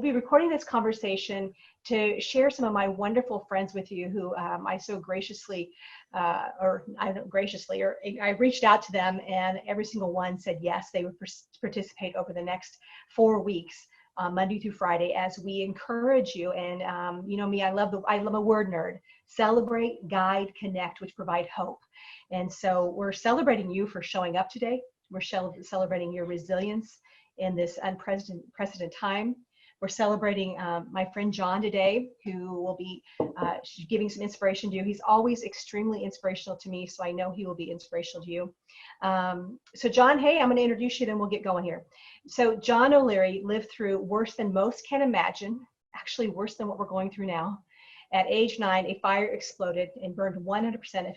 be recording this conversation to share some of my wonderful friends with you who I so graciously, I reached out to them, and every single one said yes, they would participate over the next 4 weeks, Monday through Friday, as we encourage you. And you know me, I'm a word nerd. Celebrate, guide, connect, which provide hope. And so we're celebrating you for showing up today. We're celebrating your resilience in this unprecedented time. We're celebrating my friend John today, who will be giving some inspiration to you. He's always extremely inspirational to me, so I know he will be inspirational to you. So John, hey, I'm going to introduce you, then we'll get going here. So John Oleary lived through worse than most can imagine, actually worse than what we're going through now. At age 9, a fire exploded and burned 100%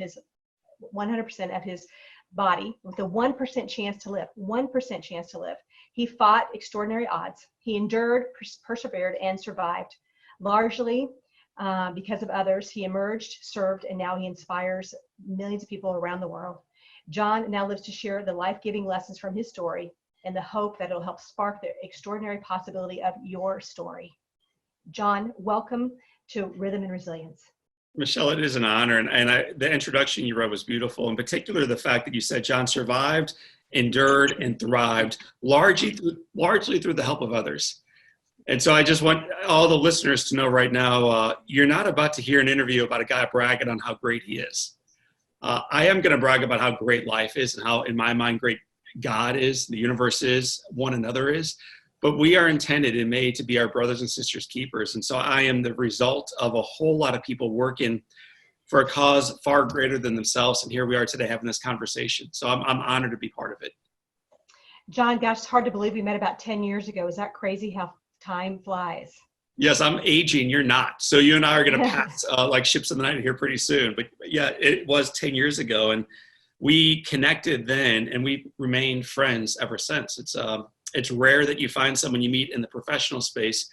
of his body with a 1% chance to live. 1% chance to live. He fought extraordinary odds. He endured, persevered, and survived. Largely because of others, he emerged, served, and now he inspires millions of people around the world. John now lives to share the life-giving lessons from his story and the hope that it'll help spark the extraordinary possibility of your story. John, welcome to Rhythm and Resilience. Michelle, it is an honor. And the introduction you wrote was beautiful. In particular, the fact that you said John survived, endured, and thrived largely through the help of others. And so I just want all the listeners to know right now, you're not about to hear an interview about a guy bragging on how great he is. I am going to brag about how great life is and how, in my mind, great God is, the universe is, one another is. But we are intended and made to be our brothers and sisters keepers. And so I am the result of a whole lot of people working for a cause far greater than themselves. And here we are today having this conversation. So I'm honored to be part of it. John, gosh, it's hard to believe we met about 10 years ago. Is that crazy how time flies? Yes, I'm aging. You're not. So you and I are going to pass like ships in the night here pretty soon. But yeah, it was 10 years ago. And we connected then and we remained friends ever since. It's rare that you find someone you meet in the professional space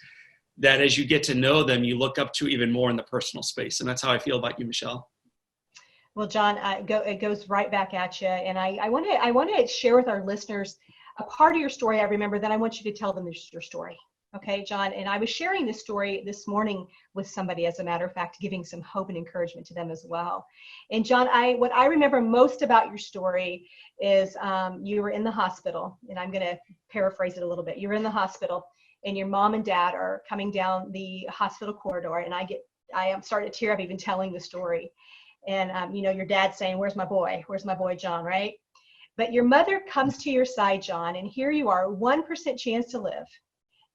that as you get to know them, you look up to even more in the personal space. And that's how I feel about you, Michelle. Well, John, it goes right back at you. And I want to share with our listeners a part of your story I remember, then I want you to tell them your story. Okay, John, and I was sharing this story this morning with somebody, as a matter of fact, giving some hope and encouragement to them as well. And John, what I remember most about your story is you were in the hospital, and I'm going to paraphrase it a little bit. You were in the hospital, and your mom and dad are coming down the hospital corridor, and I am starting to tear up even telling the story. And your dad's saying, "Where's my boy? Where's my boy, John?" Right? But your mother comes to your side, John, and here you are, 1% chance to live.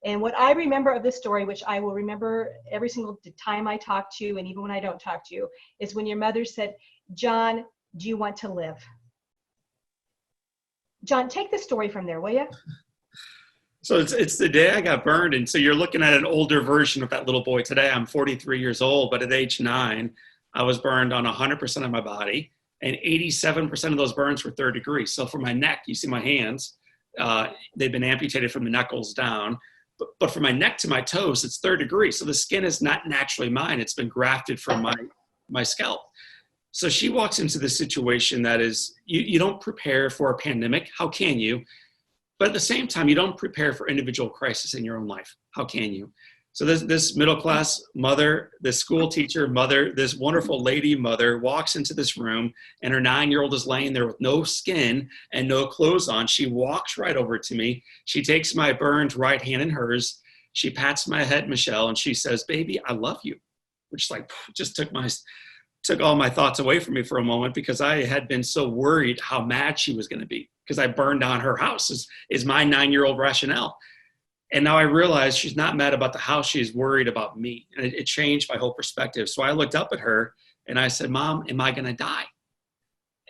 And what I remember of this story, which I will remember every single time I talk to you, and even when I don't talk to you, is when your mother said, "John, do you want to live?" John, take the story from there, will you? So it's the day I got burned. And so you're looking at an older version of that little boy today. I'm 43 years old, but at age 9, I was burned on 100% of my body. And 87% of those burns were 3rd degree. So for my neck, you see my hands, they've been amputated from the knuckles down. But from my neck to my toes, it's 3rd degree. So the skin is not naturally mine. It's been grafted from my scalp. So she walks into this situation that is, you don't prepare for a pandemic. How can you? But at the same time, you don't prepare for individual crisis in your own life. How can you? So this middle-class mother, this school teacher mother, this wonderful lady mother walks into this room, and her 9-year-old is laying there with no skin and no clothes on. She walks right over to me. She takes my burned right hand in hers. She pats my head, Michelle, and she says, "Baby, I love you," which just took all my thoughts away from me for a moment, because I had been so worried how mad she was going to be because I burned down her house is my 9-year-old rationale. And now I realize she's not mad about the house. She's worried about me. And it changed my whole perspective. So I looked up at her and I said, "Mom, am I going to die?"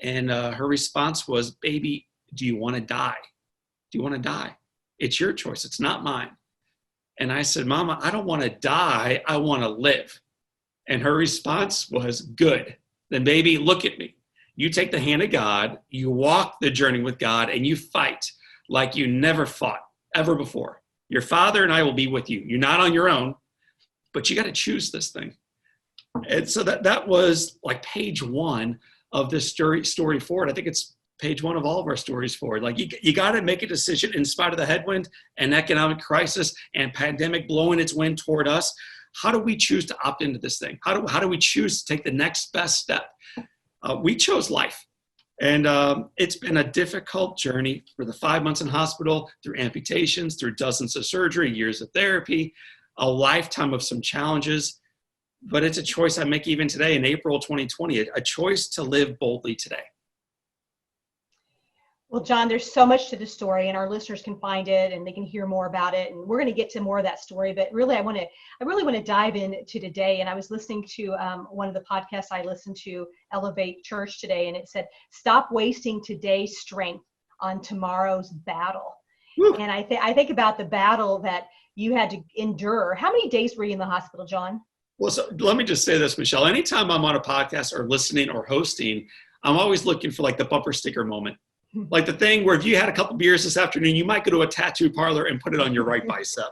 And her response was, "Baby, do you want to die? Do you want to die? It's your choice. It's not mine." And I said, "Mama, I don't want to die. I want to live." And her response was, "Good. Then baby, look at me. You take the hand of God, you walk the journey with God, and you fight like you never fought ever before. Your Father and I will be with you. You're not on your own, but you got to choose this thing." And so that was like page 1 of this story forward. I think it's page one of all of our stories forward. Like you got to make a decision in spite of the headwind and economic crisis and pandemic blowing its wind toward us. How do we choose to opt into this thing? How do we choose to take the next best step? We chose life. And it's been a difficult journey for the 5 months in hospital, through amputations, through dozens of surgery, years of therapy, a lifetime of some challenges. But it's a choice I make even today in April 2020, a choice to live boldly today. Well, John, there's so much to the story, and our listeners can find it and they can hear more about it. And we're going to get to more of that story. But really, I really want to dive into today. And I was listening to one of the podcasts I listened to, Elevate Church today, and it said, "Stop wasting today's strength on tomorrow's battle." Woo. And I think about the battle that you had to endure. How many days were you in the hospital, John? Well, so let me just say this, Michelle. Anytime I'm on a podcast or listening or hosting, I'm always looking for like the bumper sticker moment. Like the thing where if you had a couple beers this afternoon, you might go to a tattoo parlor and put it on your right bicep.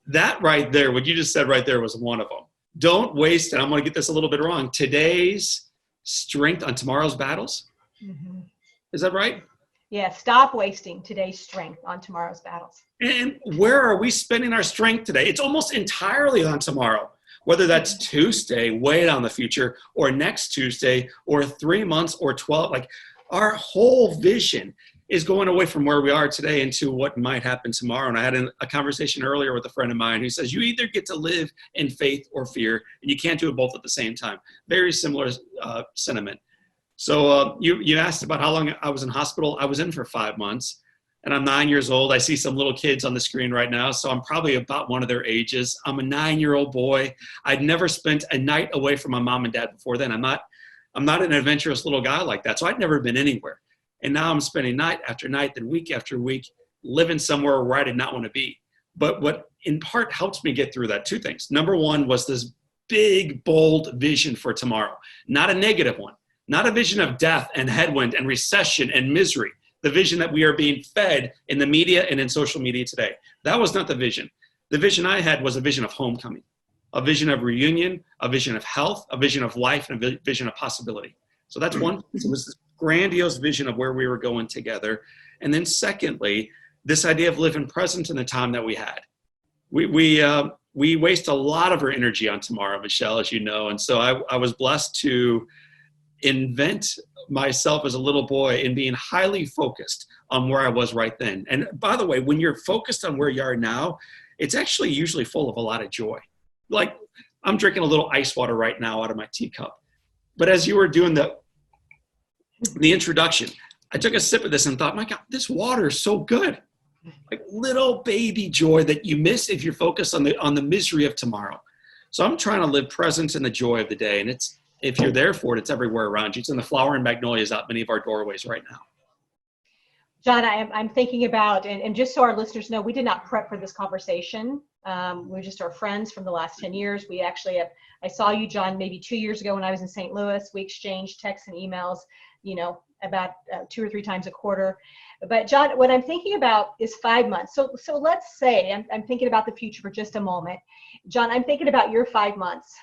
That right there, what you just said right there was one of them. Don't waste, and I'm going to get this a little bit wrong, today's strength on tomorrow's battles. Mm-hmm. Is that right? Yeah, stop wasting today's strength on tomorrow's battles. And where are we spending our strength today? It's almost entirely on tomorrow. Whether that's Tuesday, way down the future, or next Tuesday, or 3 months, or 12, like our whole vision is going away from where we are today into what might happen tomorrow. And I had a conversation earlier with a friend of mine who says, you either get to live in faith or fear, and you can't do it both at the same time. Very similar sentiment. So you asked about how long I was in hospital. I was in for 5 months, and I'm 9 years old. I see some little kids on the screen right now, so I'm probably about one of their ages. I'm a 9-year-old boy. I'd never spent a night away from my mom and dad before then. I'm not an adventurous little guy like that, so I'd never been anywhere. And now I'm spending night after night, then week after week, living somewhere where I did not want to be. But what in part helps me get through that, two things. Number one was this big, bold vision for tomorrow, not a negative one, not a vision of death and headwind and recession and misery, the vision that we are being fed in the media and in social media today. That was not the vision. The vision I had was a vision of homecoming, a vision of reunion, a vision of health, a vision of life, and a vision of possibility. So that's one. It was this grandiose vision of where we were going together. And then secondly, this idea of living present in the time that we had. We waste a lot of our energy on tomorrow, Michelle, as you know. And so I was blessed to invent myself as a little boy in being highly focused on where I was right then. And by the way, when you're focused on where you are now, it's actually usually full of a lot of joy. Like I'm drinking a little ice water right now out of my teacup. But as you were doing the introduction, I took a sip of this and thought, my God, this water is so good. Like little baby joy that you miss if you're focused on the misery of tomorrow. So I'm trying to live present in the joy of the day. And if you're there for it, it's everywhere around you. It's in the flowering magnolias out many of our doorways right now. John, I'm thinking about, and just so our listeners know, we did not prep for this conversation. We're just our friends from the last 10 years. We actually I saw you, John, maybe 2 years ago when I was in St. Louis. We exchanged texts and emails, about 2 or 3 times a quarter. But John, what I'm thinking about is 5 months. So let's say I'm thinking about the future for just a moment. John, I'm thinking about your 5 months.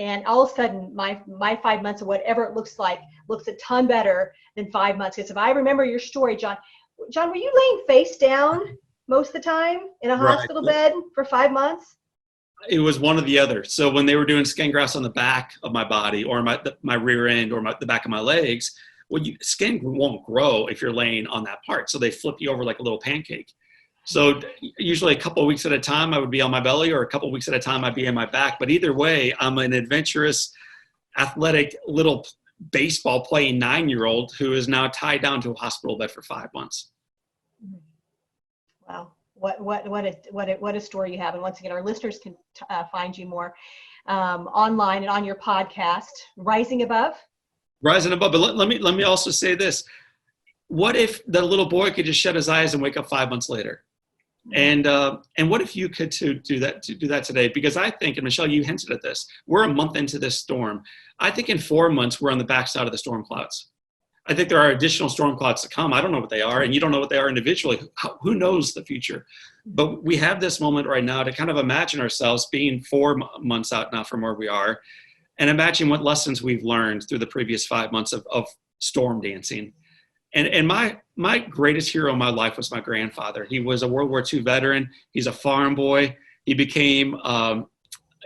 And all of a sudden, my 5 months, or whatever it looks like, looks a ton better than 5 months. Because if I remember your story, John, were you laying face down most of the time in a hospital bed for 5 months? It was one or the other. So when they were doing skin grafts on the back of my body or my rear end or the back of my legs, skin won't grow if you're laying on that part. So they flip you over like a little pancake. So usually a couple of weeks at a time, I would be on my belly, or a couple of weeks at a time, I'd be on my back. But either way, I'm an adventurous, athletic, little baseball playing 9-year-old who is now tied down to a hospital bed for 5 months. Wow. What a story you have. And once again, our listeners can find you more online and on your podcast, Rising Above. Rising Above. But let me also say this. What if the little boy could just shut his eyes and wake up 5 months later? And what if you could do that today? Because I think, and Michelle, you hinted at this, we're a month into this storm. I think in 4 months, we're on the backside of the storm clouds. I think there are additional storm clouds to come. I don't know what they are, and you don't know what they are individually. Who knows the future? But we have this moment right now to kind of imagine ourselves being 4 months out now from where we are, and imagine what lessons we've learned through the previous 5 months of storm dancing. And my greatest hero in my life was my grandfather. He was a World War II veteran. He's a farm boy. He became an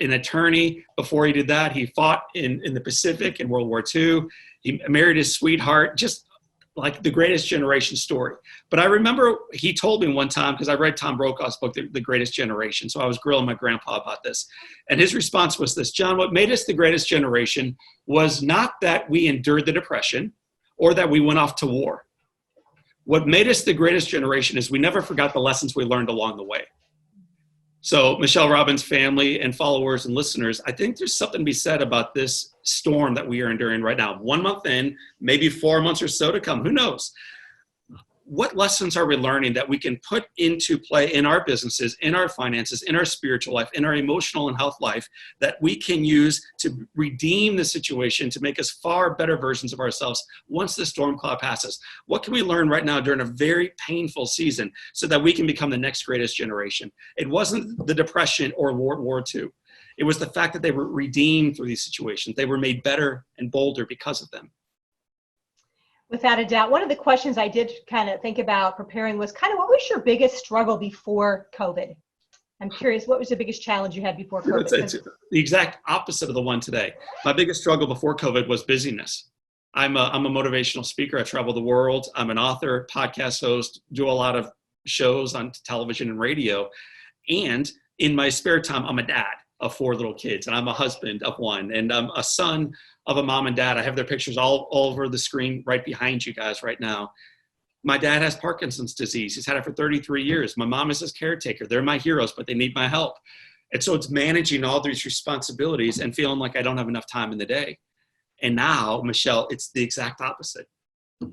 attorney. Before he did that, he fought in the Pacific in World War II. He married his sweetheart, just like the greatest generation story. But I remember he told me one time, because I read Tom Brokaw's book, The Greatest Generation. So I was grilling my grandpa about this. And his response was this: John, what made us the greatest generation was not that we endured the Depression or that we went off to war. What made us the greatest generation is we never forgot the lessons we learned along the way. So Michelle Robbins' family and followers and listeners, I think there's something to be said about this storm that we are enduring right now. 1 month in, maybe 4 months or so to come, who knows? What lessons are we learning that we can put into play in our businesses, in our finances, in our spiritual life, in our emotional and health life, that we can use to redeem the situation, to make us far better versions of ourselves once the storm cloud passes? What can we learn right now during a very painful season so that we can become the next greatest generation? It wasn't the Depression or World War II. It was the fact that they were redeemed through these situations. They were made better and bolder because of them. Without a doubt. One of the questions I did kind of think about preparing was kind of, what was your biggest struggle before COVID? I'm curious, what was the biggest challenge you had before COVID? It's the exact opposite of the one today. My biggest struggle before COVID was busyness. I'm a motivational speaker. I travel the world. I'm an author, podcast host, do a lot of shows on television and radio. And in my spare time, I'm a dad of 4 little kids, and I'm a husband of 1, and I'm a son of a mom and dad. I have their pictures all over the screen right behind you guys right now. My dad has Parkinson's disease. He's had it for 33 years. My mom is his caretaker. They're my heroes, but they need my help. And so it's managing all these responsibilities and feeling like I don't have enough time in the day. And now, Michelle, it's the exact opposite.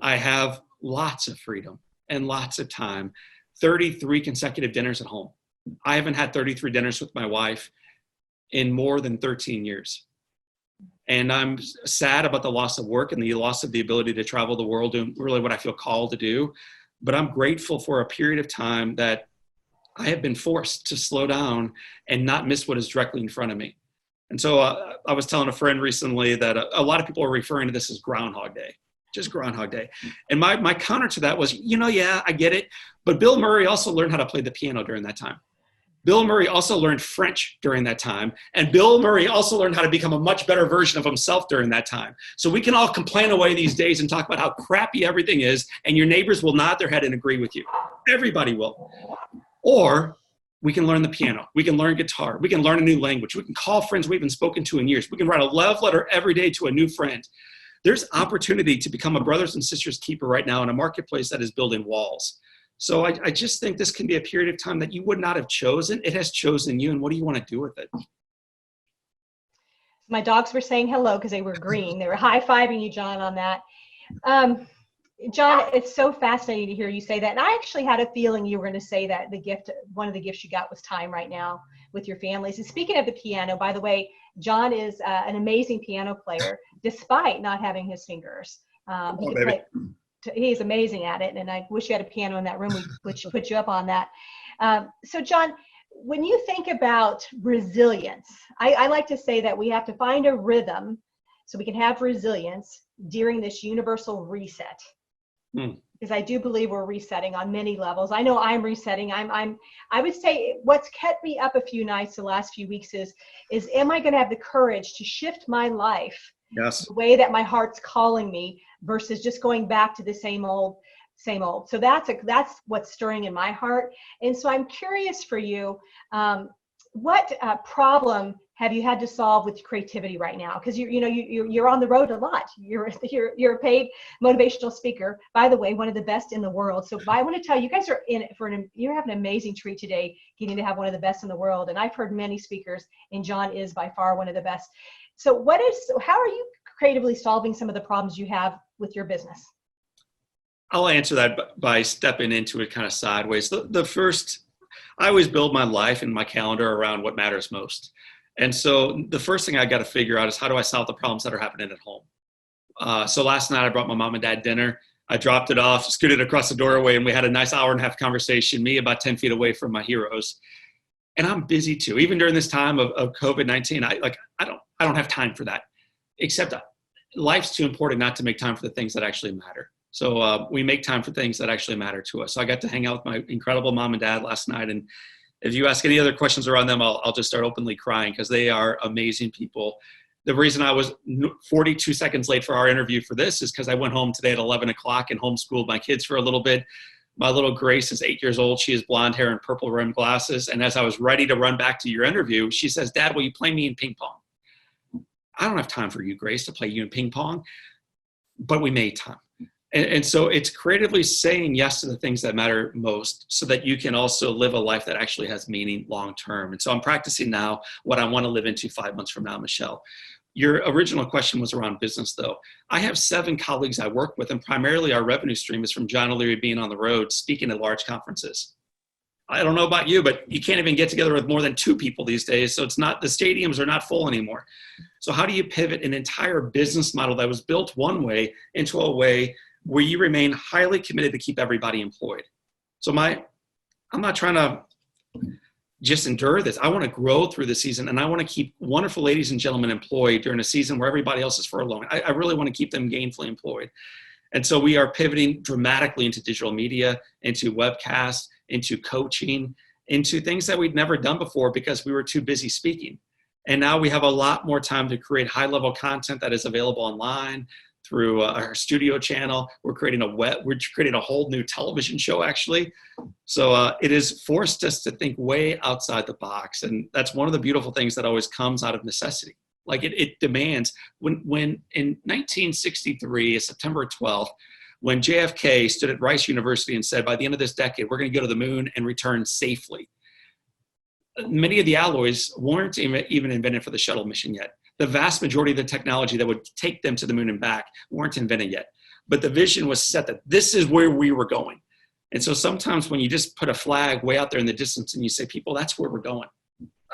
I have lots of freedom and lots of time. 33 consecutive dinners at home. I haven't had 33 dinners with my wife in more than 13 years. And I'm sad about the loss of work and the loss of the ability to travel the world, doing really what I feel called to do. But I'm grateful for a period of time that I have been forced to slow down and not miss what is directly in front of me. And so I was telling a friend recently that a lot of people are referring to this as Groundhog Day, just Groundhog Day. And my counter to that was, yeah, I get it. But Bill Murray also learned how to play the piano during that time. Bill Murray also learned French during that time. And Bill Murray also learned how to become a much better version of himself during that time. So we can all complain away these days and talk about how crappy everything is, and your neighbors will nod their head and agree with you. Everybody will. Or we can learn the piano. We can learn guitar. We can learn a new language. We can call friends we haven't spoken to in years. We can write a love letter every day to a new friend. There's opportunity to become a brothers and sisters keeper right now in a marketplace that is building walls. So I just think this can be a period of time that you would not have chosen. It has chosen you, and what do you want to do with it? My dogs were saying hello because they were green. They were high-fiving you, John, on that. John, it's so fascinating to hear you say that. And I actually had a feeling you were going to say that one of the gifts you got was time right now with your families. And speaking of the piano, by the way, John is an amazing piano player, despite not having his fingers. He's amazing at it, and I wish you had a piano in that room. We put you up on that. So, John, when you think about resilience, I like to say that we have to find a rhythm so we can have resilience during this universal reset. Because I do believe we're resetting on many levels. I know I'm resetting. I would say what's kept me up a few nights the last few weeks is am I going to have the courage to shift my life the way that my heart's calling me, versus just going back to the same old. So that's what's stirring in my heart. And so I'm curious for you, what problem have you had to solve with creativity right now? Because you're on the road a lot. You're a paid motivational speaker, by the way, one of the best in the world. So I want to tell you, you guys are in it you're having an amazing treat today, getting to have one of the best in the world. And I've heard many speakers, and John is by far one of the best. So how are you creatively solving some of the problems you have with your business? I'll answer that by stepping into it kind of sideways. The first, I always build my life and my calendar around what matters most. And so the first thing I got to figure out is, how do I solve the problems that are happening at home? So last night I brought my mom and dad dinner. I dropped it off, scooted across the doorway, and we had a nice hour-and-a-half conversation, me about 10 feet away from my heroes. And I'm busy too. Even during this time of COVID-19, I don't have time for that, except life's too important not to make time for the things that actually matter. So we make time for things that actually matter to us. So I got to hang out with my incredible mom and dad last night. And if you ask any other questions around them, I'll just start openly crying because they are amazing people. The reason I was 42 seconds late for our interview for this is because I went home today at 11 o'clock and homeschooled my kids for a little bit. My little Grace is 8 years old. She has blonde hair and purple rimmed glasses. And as I was ready to run back to your interview, she says, "Dad, will you play me in ping pong?" I don't have time for you, Grace, to play you in ping pong, but we made time. And so it's creatively saying yes to the things that matter most so that you can also live a life that actually has meaning long term. And so I'm practicing now what I want to live into 5 months from now, Michelle. Your original question was around business, though. I have 7 colleagues I work with, and primarily our revenue stream is from John O'Leary being on the road, speaking at large conferences. I don't know about you, but you can't even get together with more than 2 people these days. So it's not, the stadiums are not full anymore. So how do you pivot an entire business model that was built one way into a way where you remain highly committed to keep everybody employed? So I'm not trying to just endure this. I want to grow through the season, and I want to keep wonderful ladies and gentlemen employed during a season where everybody else is furloughed. I really want to keep them gainfully employed. And so we are pivoting dramatically into digital media, into webcasts, into coaching, into things that we'd never done before because we were too busy speaking. And now we have a lot more time to create high-level content that is available online through our studio channel. We're creating a whole new television show, actually. So it has forced us to think way outside the box. And that's one of the beautiful things that always comes out of necessity. Like it demands, when in 1963, September 12th, when JFK stood at Rice University and said, by the end of this decade, we're going to go to the moon and return safely. Many of the alloys weren't even invented for the shuttle mission yet. The vast majority of the technology that would take them to the moon and back weren't invented yet. But the vision was set that this is where we were going. And so sometimes when you just put a flag way out there in the distance and you say, people, that's where we're going.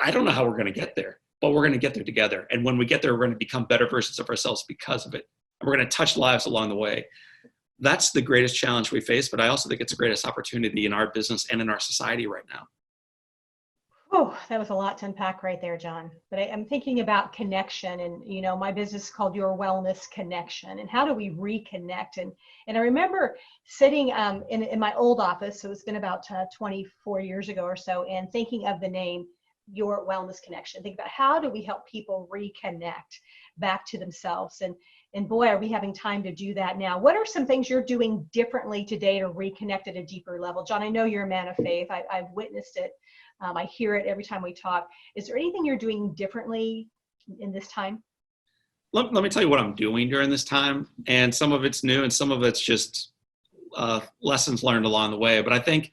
I don't know how we're going to get there, but we're going to get there together. And when we get there, we're going to become better versions of ourselves because of it. And we're going to touch lives along the way. That's the greatest challenge we face, but I also think it's the greatest opportunity in our business and in our society right now. Oh, that was a lot to unpack right there, John. But I'm thinking about connection, and my business is called Your Wellness Connection. And how do we reconnect? And I remember sitting in my old office, so it's been about 24 years ago or so, and thinking of the name Your Wellness Connection. Think about how do we help people reconnect back to themselves? And boy, are we having time to do that now. What are some things you're doing differently today to reconnect at a deeper level? John, I know you're a man of faith. I've witnessed it. I hear it every time we talk. Is there anything you're doing differently in this time? Let me tell you what I'm doing during this time. And some of it's new and some of it's just lessons learned along the way. But I think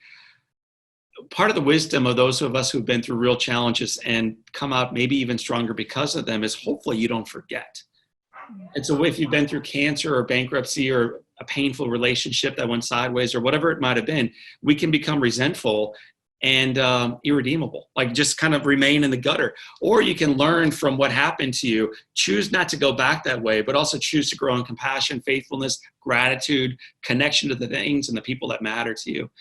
part of the wisdom of those of us who've been through real challenges and come out maybe even stronger because of them is hopefully you don't forget. And so if you've been through cancer or bankruptcy or a painful relationship that went sideways or whatever it might have been, we can become resentful and irredeemable, like just kind of remain in the gutter. Or you can learn from what happened to you, choose not to go back that way, but also choose to grow in compassion, faithfulness, gratitude, connection to the things and the people that matter to you.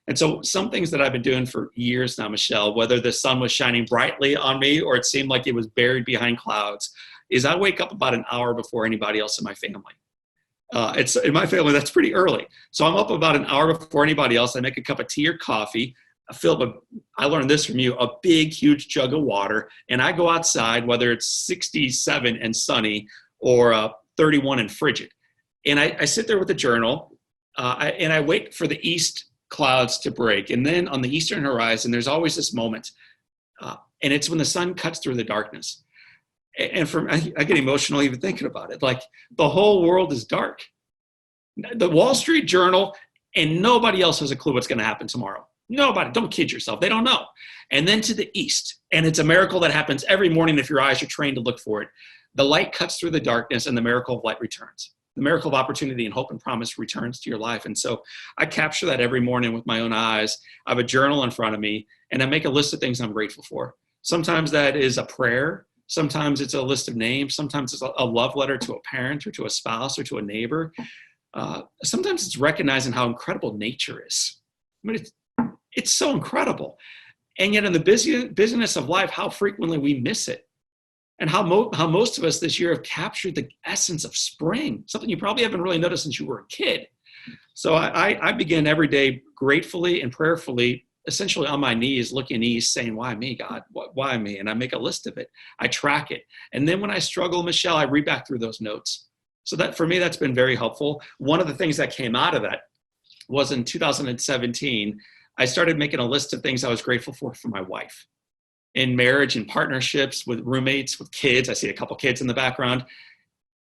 And so some things that I've been doing for years now, Michelle, whether the sun was shining brightly on me or it seemed like it was buried behind clouds, is I wake up about an hour before anybody else in my family. It's in my family, that's pretty early. So I'm up about an hour before anybody else. I make a cup of tea or coffee. I learned this from you, a big, huge jug of water. And I go outside, whether it's 67 and sunny or 31 and frigid. And I sit there with a journal and I wait for the east clouds to break. And then on the eastern horizon, there's always this moment. And it's when the sun cuts through the darkness. And I get emotional even thinking about it. Like the whole world is dark. The Wall Street Journal and nobody else has a clue what's going to happen tomorrow. Nobody, don't kid yourself. They don't know. And then to the east, and it's a miracle that happens every morning if your eyes are trained to look for it. The light cuts through the darkness and the miracle of light returns. The miracle of opportunity and hope and promise returns to your life. And so I capture that every morning with my own eyes. I have a journal in front of me and I make a list of things I'm grateful for. Sometimes that is a prayer. Sometimes it's a list of names. Sometimes it's a love letter to a parent or to a spouse or to a neighbor. Sometimes it's recognizing how incredible nature is. I mean, it's so incredible. And yet in the busyness of life, how frequently we miss it. And how most of us this year have captured the essence of spring, something you probably haven't really noticed since you were a kid. So I begin every day gratefully and prayerfully, essentially on my knees, looking east, saying, why me, God? Why me? And I make a list of it. I track it. And then when I struggle, Michelle, I read back through those notes. So that for me, that's been very helpful. One of the things that came out of that was in 2017, I started making a list of things I was grateful for my wife. In marriage and partnerships, with roommates, with kids. I see a couple kids in the background.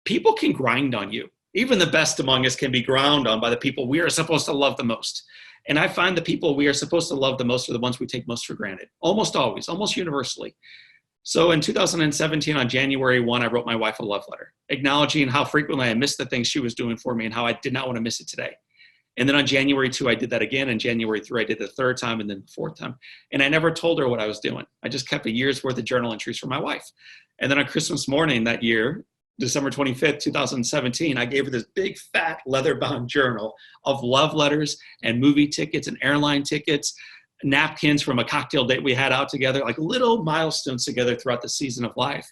People can grind on you. Even the best among us can be ground on by the people we are supposed to love the most. And I find the people we are supposed to love the most are the ones we take most for granted. Almost always, almost universally. So in 2017, on January 1, I wrote my wife a love letter, acknowledging how frequently I missed the things she was doing for me and how I did not want to miss it today. And then on January 2, I did that again. And January 3, I did the third time and then the fourth time. And I never told her what I was doing. I just kept a year's worth of journal entries for my wife. And then on Christmas morning that year, December 25th, 2017, I gave her this big fat leather-bound journal of love letters and movie tickets and airline tickets, napkins from a cocktail date we had out together, like little milestones together throughout the season of life.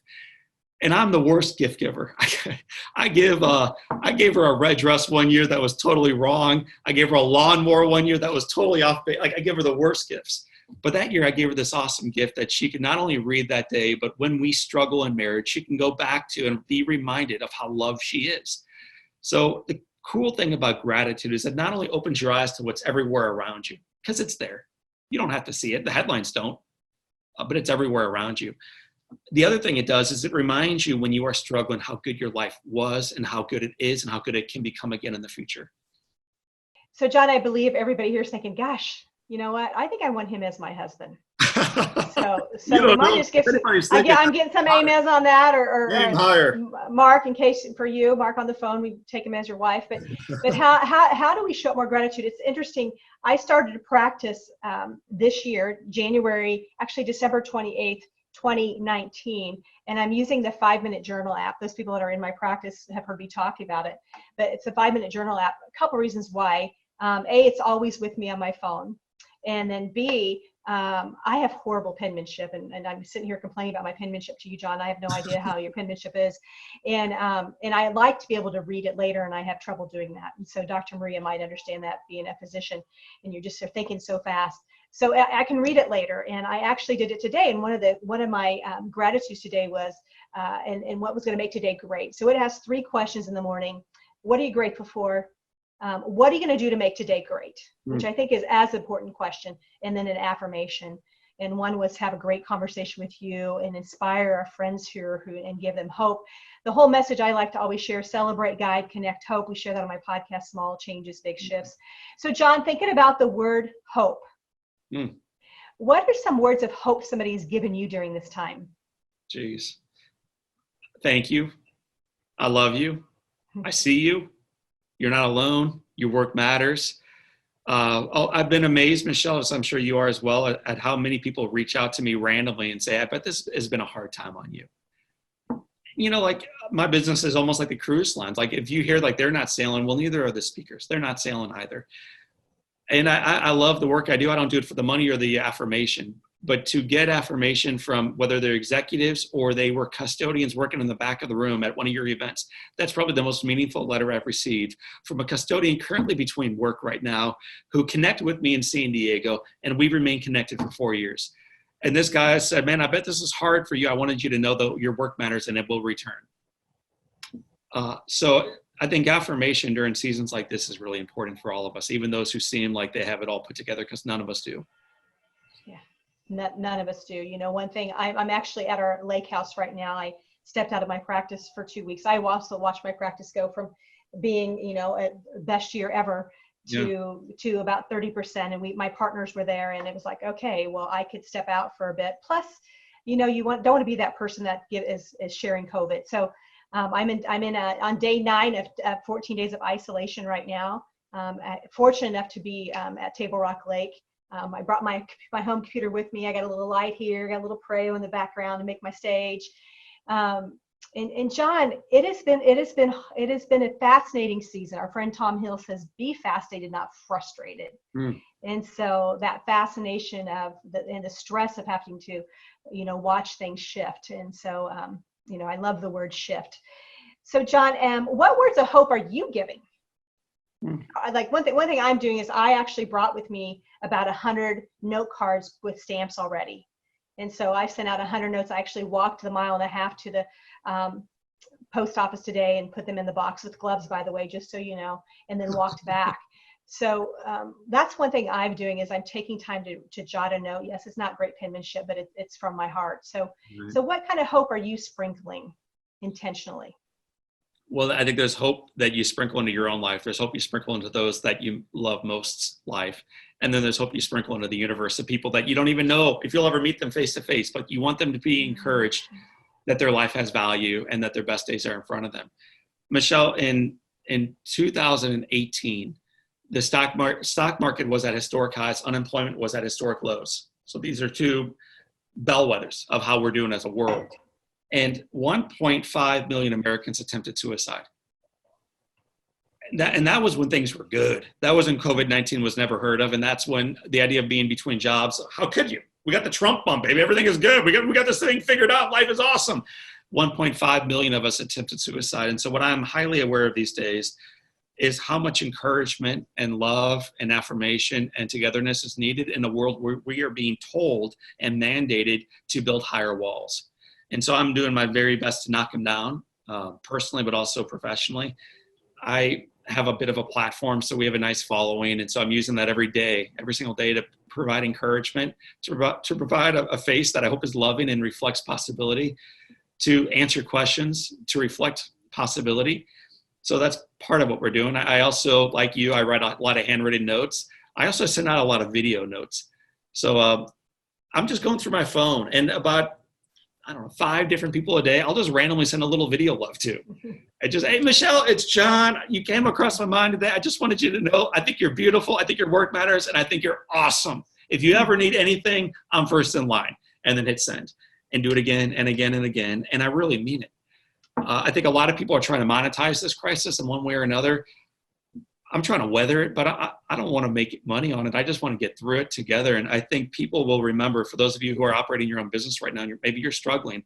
And I'm the worst gift giver. I gave her a red dress one year that was totally wrong. I gave her a lawnmower one year that was totally off base. Like I give her the worst gifts. But that year I gave her this awesome gift that she could not only read that day, but when we struggle in marriage, she can go back to and be reminded of how loved she is. So the cool thing about gratitude is it not only opens your eyes to what's everywhere around you, because it's there. You don't have to see it. The headlines don't, but it's everywhere around you. The other thing it does is it reminds you when you are struggling how good your life was and how good it is and how good it can become again in the future. So John, I believe everybody here is thinking, gosh, you know what? I think I want him as my husband. So we might just give some, I'm getting some amens on that or Mark, in case for you, Mark on the phone, we take him as your wife, but how do we show more gratitude? It's interesting. I started to practice this year, December 28th, 2019, and I'm using the 5-minute journal app. Those people that are in my practice have heard me talk about it, but it's a 5-minute journal app. A couple reasons why. A, it's always with me on my phone, and then B, I have horrible penmanship, and I'm sitting here complaining about my penmanship to you, John. I have no idea how your penmanship is, and I like to be able to read it later, and I have trouble doing that. And so Dr. Maria might understand that, being a physician, and you're just thinking so fast. So I can read it later, and I actually did it today. And one of my gratitudes today was, and what was going to make today great. So it has 3 questions in the morning. What are you grateful for? What are you going to do to make today great? Which I think is as important question. And then an affirmation. And one was have a great conversation with you and inspire our friends here and give them hope. The whole message I like to always share: celebrate, guide, connect, hope. We share that on my podcast, Small Changes, Big Shifts. So John, thinking about the word hope. What are some words of hope somebody's given you during this time? Jeez. Thank you. I love you. I see you. You're not alone. Your work matters. I've been amazed, Michelle, as I'm sure you are as well, at how many people reach out to me randomly and say, I bet this has been a hard time on you. You know, like my business is almost like the cruise lines. Like if you hear like they're not sailing, well, neither are the speakers. They're not sailing either. And I love the work I do. I don't do it for the money or the affirmation, but to get affirmation from whether they're executives or they were custodians working in the back of the room at one of your events, that's probably the most meaningful letter I've received from a custodian currently between work right now who connected with me in San Diego, and we remained connected for 4 years. And this guy said, man, I bet this is hard for you. I wanted you to know that your work matters and it will return. So I think affirmation during seasons like this is really important for all of us, even those who seem like they have it all put together, because none of us do. Yeah, none of us do. You know, one thing, I'm actually at our lake house right now. I stepped out of my practice for 2 weeks. I also watched my practice go from being, you know, a best year ever to about 30%. And my partners were there, and it was like, okay, well, I could step out for a bit. Plus, you know, don't want to be that person that is sharing COVID. So I'm on day 9 of 14 days of isolation right now. Fortunate enough to be at Table Rock Lake. I brought my home computer with me. I got a little light here, got a little Preo in the background to make my stage. And John, it has been a fascinating season. Our friend Tom Hill says, "Be fascinated, not frustrated." And so that fascination and the stress of having to, you know, watch things shift. And so, you know, I love the word shift. So John, what words of hope are you giving? Hmm. Like one thing I'm doing is I actually brought with me about 100 note cards with stamps already. And so I sent out 100 notes. I actually walked the 1.5 miles to the post office today and put them in the box with gloves, by the way, just so you know, and then walked back. So that's one thing I'm doing is I'm taking time to jot a note. Yes, it's not great penmanship, but it's from my heart. So, Right. so what kind of hope are you sprinkling intentionally? Well, I think there's hope that you sprinkle into your own life. There's hope you sprinkle into those that you love most life. And then there's hope you sprinkle into the universe of people that you don't even know if you'll ever meet them face to face, but you want them to be encouraged that their life has value and that their best days are in front of them. Michelle, in 2018, the stock market was at historic highs. Unemployment was at historic lows. So these are two bellwethers of how we're doing as a world. And 1.5 million Americans attempted suicide. And that was when things were good. That was when COVID-19 was never heard of. And that's when the idea of being between jobs, how could you? We got the Trump bump, baby. Everything is good. We got this thing figured out. Life is awesome. 1.5 million of us attempted suicide. And so what I'm highly aware of these days is how much encouragement and love and affirmation and togetherness is needed in a world where we are being told and mandated to build higher walls. And so I'm doing my very best to knock them down, personally, but also professionally. I have a bit of a platform, so we have a nice following. And so I'm using that every single day to provide encouragement, to provide a face that I hope is loving and reflects possibility, to answer questions, to reflect possibility. So that's part of what we're doing. I also, like you, I write a lot of handwritten notes. I also send out a lot of video notes. So I'm just going through my phone, and about, I don't know, 5 different people a day, I'll just randomly send a little video love to. I just, hey, Michelle, it's John. You came across my mind today. I just wanted you to know, I think you're beautiful. I think your work matters. And I think you're awesome. If you ever need anything, I'm first in line. And then hit send and do it again and again and again. And I really mean it. I think a lot of people are trying to monetize this crisis in one way or another. I'm trying to weather it, but I don't want to make money on it. I just want to get through it together. And I think people will remember, for those of you who are operating your own business right now, maybe you're struggling,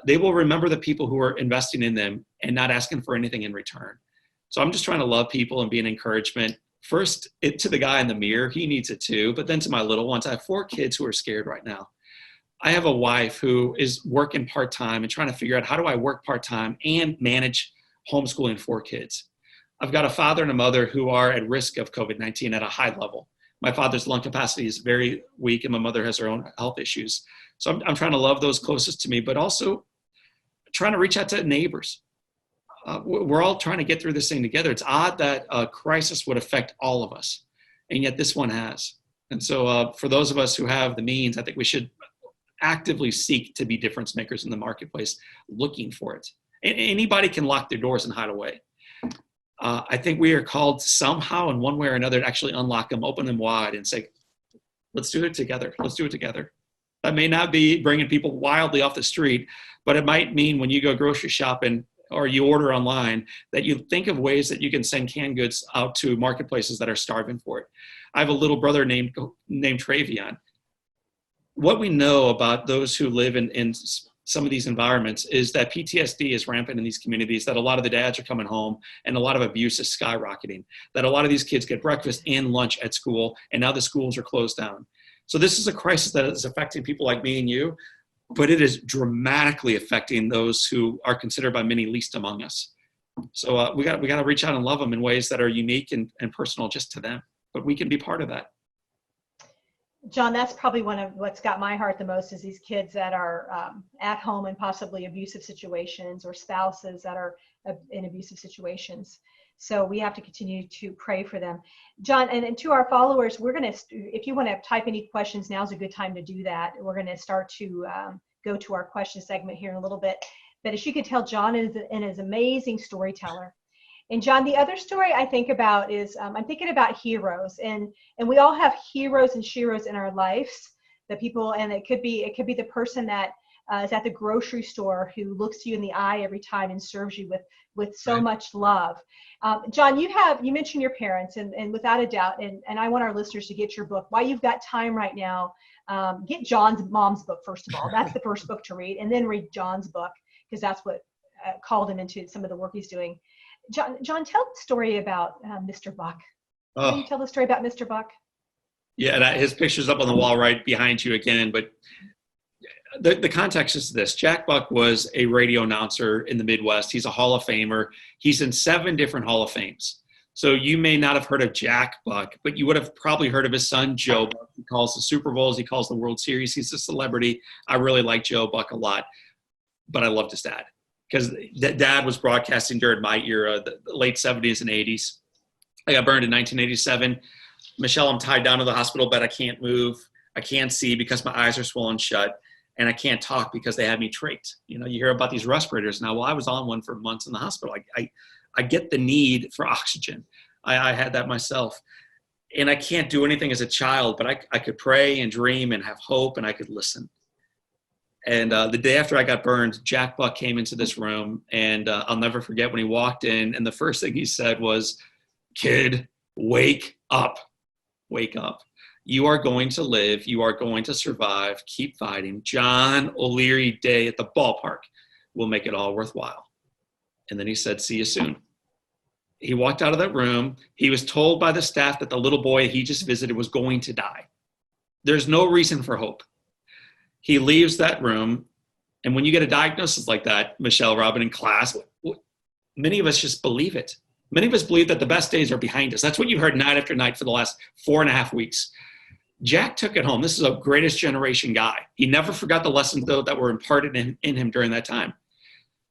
they will remember the people who are investing in them and not asking for anything in return. So I'm just trying to love people and be an encouragement. First, to the guy in the mirror, he needs it too, but then to my little ones. I have 4 kids who are scared right now. I have a wife who is working part-time and trying to figure out, how do I work part-time and manage homeschooling 4 kids? I've got a father and a mother who are at risk of COVID-19 at a high level. My father's lung capacity is very weak, and my mother has her own health issues. So I'm trying to love those closest to me, but also trying to reach out to neighbors. We're all trying to get through this thing together. It's odd that a crisis would affect all of us, and yet this one has. And so for those of us who have the means, I think we should actively seek to be difference makers in the marketplace, looking for it. Anybody can lock their doors and hide away. I think we are called somehow, in one way or another, to actually unlock them, open them wide, and say, let's do it together. Let's do it together. That may not be bringing people wildly off the street, but it might mean when you go grocery shopping or you order online, that you think of ways that you can send canned goods out to marketplaces that are starving for it. I have a little brother named Travion. What we know about those who live in some of these environments is that PTSD is rampant in these communities, that a lot of the dads are coming home and a lot of abuse is skyrocketing, that a lot of these kids get breakfast and lunch at school, and now the schools are closed down. So this is a crisis that is affecting people like me and you, but it is dramatically affecting those who are considered by many least among us. So we got to reach out and love them in ways that are unique and personal just to them, but we can be part of that. John, that's probably one of what's got my heart the most, is these kids that are at home in possibly abusive situations, or spouses that are in abusive situations. So we have to continue to pray for them. John, and to our followers, we're going to, if you want to type any questions, now's a good time to do that. We're going to start to go to our question segment here in a little bit. But as you can tell, John is an amazing storyteller. And John, the other story I think about is, I'm thinking about heroes, and we all have heroes and sheroes in our lives. The people, and it could be the person that is at the grocery store who looks you in the eye every time and serves you with so much love. John, you mentioned your parents, and without a doubt, and I want our listeners to get your book. While you've got time right now, get John's mom's book first of all. That's the first book to read, and then read John's book, because that's what called him into some of the work he's doing. John, tell the story about Mr. Buck. Can you Oh, tell the story about Mr. Buck? yeah, and his picture's up on the wall right behind you again. But the context is this. Jack Buck was a radio announcer in the Midwest. He's a Hall of Famer. He's in 7 different Hall of Fames. So you may not have heard of Jack Buck, but you would have probably heard of his son, Joe Buck. He calls the Super Bowls. He calls the World Series. He's a celebrity. I really like Joe Buck a lot, but I loved his dad because dad was broadcasting during my era, the late 70s and 80s. I got burned in 1987. Michelle, I'm tied down to the hospital bed. I can't move. I can't see because my eyes are swollen shut. And I can't talk because they had me trached. You know, you hear about these respirators now. Well, I was on one for months in the hospital. I get the need for oxygen. I had that myself. And I can't do anything as a child, but I could pray and dream and have hope, and I could listen. And the day after I got burned, Jack Buck came into this room, and I'll never forget when he walked in, and the first thing he said was, "Kid, wake up. Wake up. You are going to live. You are going to survive. Keep fighting. John Oleary Day at the ballpark will make it all worthwhile." And then he said, "See you soon." He walked out of that room. He was told by the staff that the little boy he just visited was going to die. There's no reason for hope. He leaves that room. And when you get a diagnosis like that, Michelle, Robin, in class, many of us just believe it. Many of us believe that the best days are behind us. That's what you heard night after night for the last 4.5 weeks. Jack took it home. This is a greatest generation guy. He never forgot the lessons, though, that were imparted in him during that time.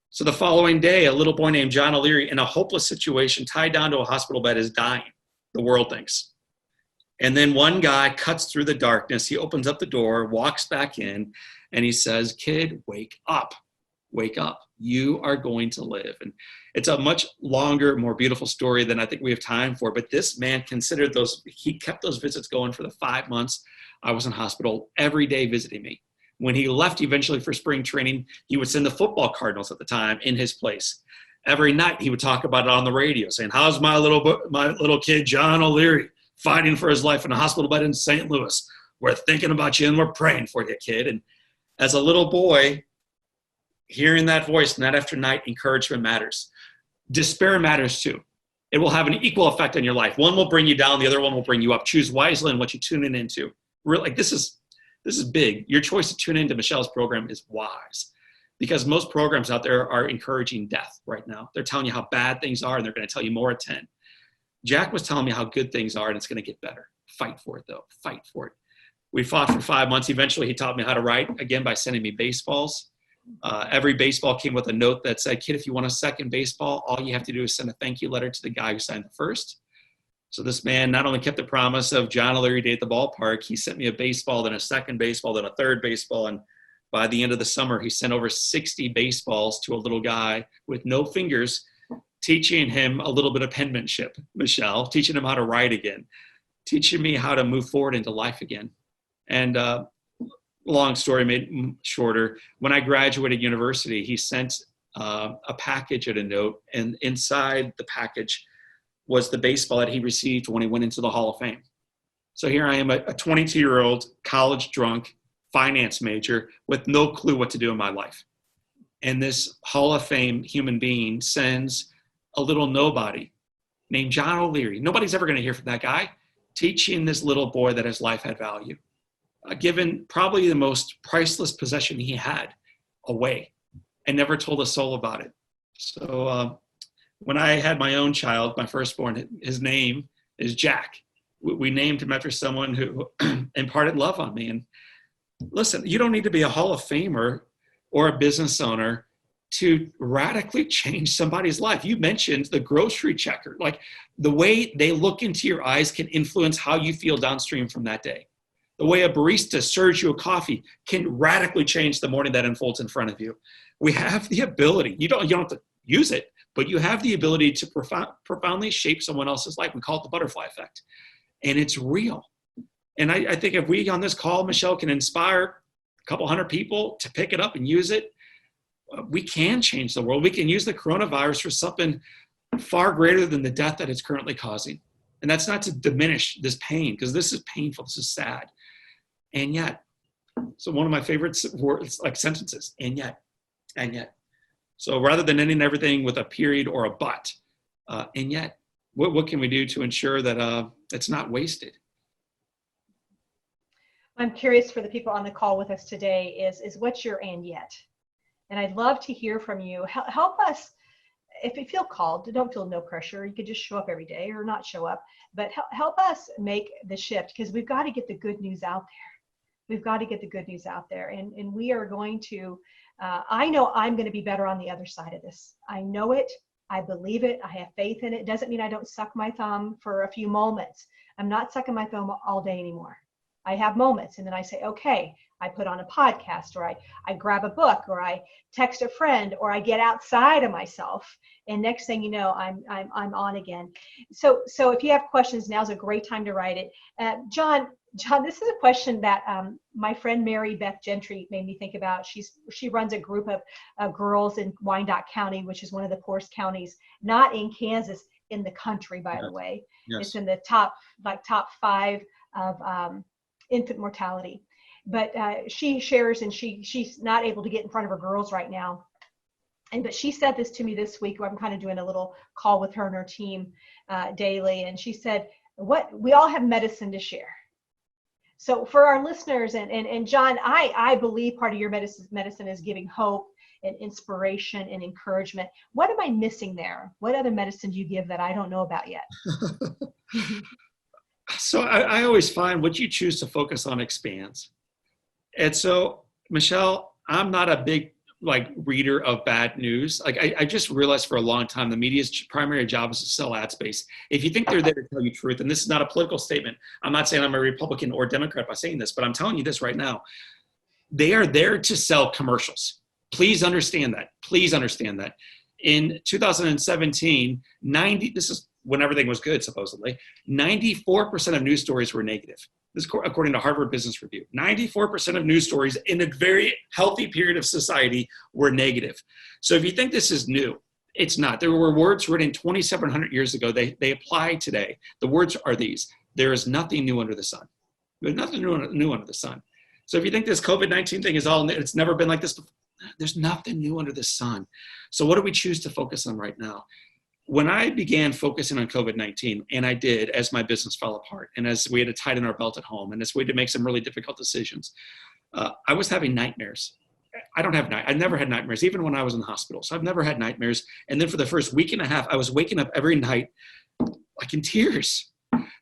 So the following day, a little boy named John Oleary, in a hopeless situation, tied down to a hospital bed, is dying, the world thinks. And then one guy cuts through the darkness. He opens up the door, walks back in, and he says, "Kid, wake up. Wake up. You are going to live." And it's a much longer, more beautiful story than I think we have time for. But this man considered he kept those visits going for the 5 months I was in hospital, every day visiting me. When he left eventually for spring training, he would send the football Cardinals at the time in his place. Every night he would talk about it on the radio, saying, "How's my little kid, John Oleary, fighting for his life in a hospital bed in St. Louis? We're thinking about you and we're praying for you, kid." And as a little boy, hearing that voice night after night, encouragement matters. Despair matters too. It will have an equal effect on your life. One will bring you down, the other one will bring you up. Choose wisely in what you tune in into. Really, this is big. Your choice to tune into Michelle's program is wise, because most programs out there are encouraging death right now. They're telling you how bad things are, and they're going to tell you more at 10. Jack was telling me how good things are, and it's going to get better. Fight for it, though. Fight for it. We fought for 5 months. Eventually, he taught me how to write, again, by sending me baseballs. Every baseball came with a note that said, "Kid, if you want a second baseball, all you have to do is send a thank you letter to the guy who signed the first." So this man not only kept the promise of John Oleary Day at the ballpark, he sent me a baseball, then a second baseball, then a third baseball. And by the end of the summer, he sent over 60 baseballs to a little guy with no fingers, teaching him a little bit of penmanship, Michelle, teaching him how to write again, teaching me how to move forward into life again. And long story made shorter, when I graduated university, he sent a package and a note, and inside the package was the baseball that he received when he went into the Hall of Fame. So here I am, a 22-year-old college drunk finance major with no clue what to do in my life. And this Hall of Fame human being sends a little nobody named John Oleary. Nobody's ever going to hear from that guy, teaching this little boy that his life had value, given probably the most priceless possession he had away, and never told a soul about it. So when I had my own child, my firstborn, his name is Jack. We named him after someone who imparted love on me. And listen, you don't need to be a Hall of Famer or a business owner to radically change somebody's life. You mentioned the grocery checker. Like, the way they look into your eyes can influence how you feel downstream from that day. The way a barista serves you a coffee can radically change the morning that unfolds in front of you. We have the ability, you don't have to use it, but you have the ability to profoundly shape someone else's life. We call it the butterfly effect. And it's real. And I think if we on this call, Michelle, can inspire a couple hundred people to pick it up and use it, we can change the world. We can use the coronavirus for something far greater than the death that it's currently causing. And that's not to diminish this pain, because this is painful, this is sad. And yet, so one of my favorite words, like sentences, and yet. So rather than ending everything with a period or a but, And yet, what can we do to ensure that it's not wasted? I'm curious for the people on the call with us today is what's your and yet? And I'd love to hear from you. Help us, if you feel called, don't feel no pressure. You could just show up every day or not show up, but help us make the shift, because we've got to get the good news out there. We've got to get the good news out there. And we are going to, I know I'm going to be better on the other side of this. I know it. I believe it. I have faith in it. Doesn't mean I don't suck my thumb for a few moments. I'm not sucking my thumb all day anymore. I have moments, and then I say, okay, I put on a podcast, or I grab a book, or I text a friend, or I get outside of myself, and next thing you know, I'm on again. So if you have questions, now's a great time to write it. John, this is a question that my friend Mary Beth Gentry made me think about. She runs a group of girls in Wyandotte County, which is one of the poorest counties, not in Kansas, in the country, by the way. Yes. It's in the top 5 of infant mortality. But she shares, and she's not able to get in front of her girls right now. But she said this to me this week. I'm kind of doing a little call with her and her team daily. And she said, we all have medicine to share. So for our listeners, and John, I believe part of your medicine is giving hope and inspiration and encouragement. What am I missing there? What other medicine do you give that I don't know about yet? So I always find what you choose to focus on expands. And so, Michelle, I'm not a big reader of bad news. I just realized for a long time, the media's primary job is to sell ad space. If you think they're there to tell you truth, and this is not a political statement, I'm not saying I'm a Republican or Democrat by saying this, but I'm telling you this right now. They are there to sell commercials. Please understand that. Please understand that. In 2017, this is when everything was good, supposedly, 94% of news stories were negative. This is according to Harvard Business Review. 94% of news stories in a very healthy period of society were negative. So if you think this is new, it's not. There were words written 2,700 years ago. They apply today. The words are these: there is nothing new under the sun. There's nothing new under the sun. So if you think this COVID-19 thing is all new, it's never been like this before, there's nothing new under the sun. So what do we choose to focus on right now? When I began focusing on COVID-19, and I did as my business fell apart, and as we had to tighten our belt at home, and as we had to make some really difficult decisions, I was having nightmares. I never had nightmares, even when I was in the hospital. So I've never had nightmares. And then for the first week and a half, I was waking up every night like in tears,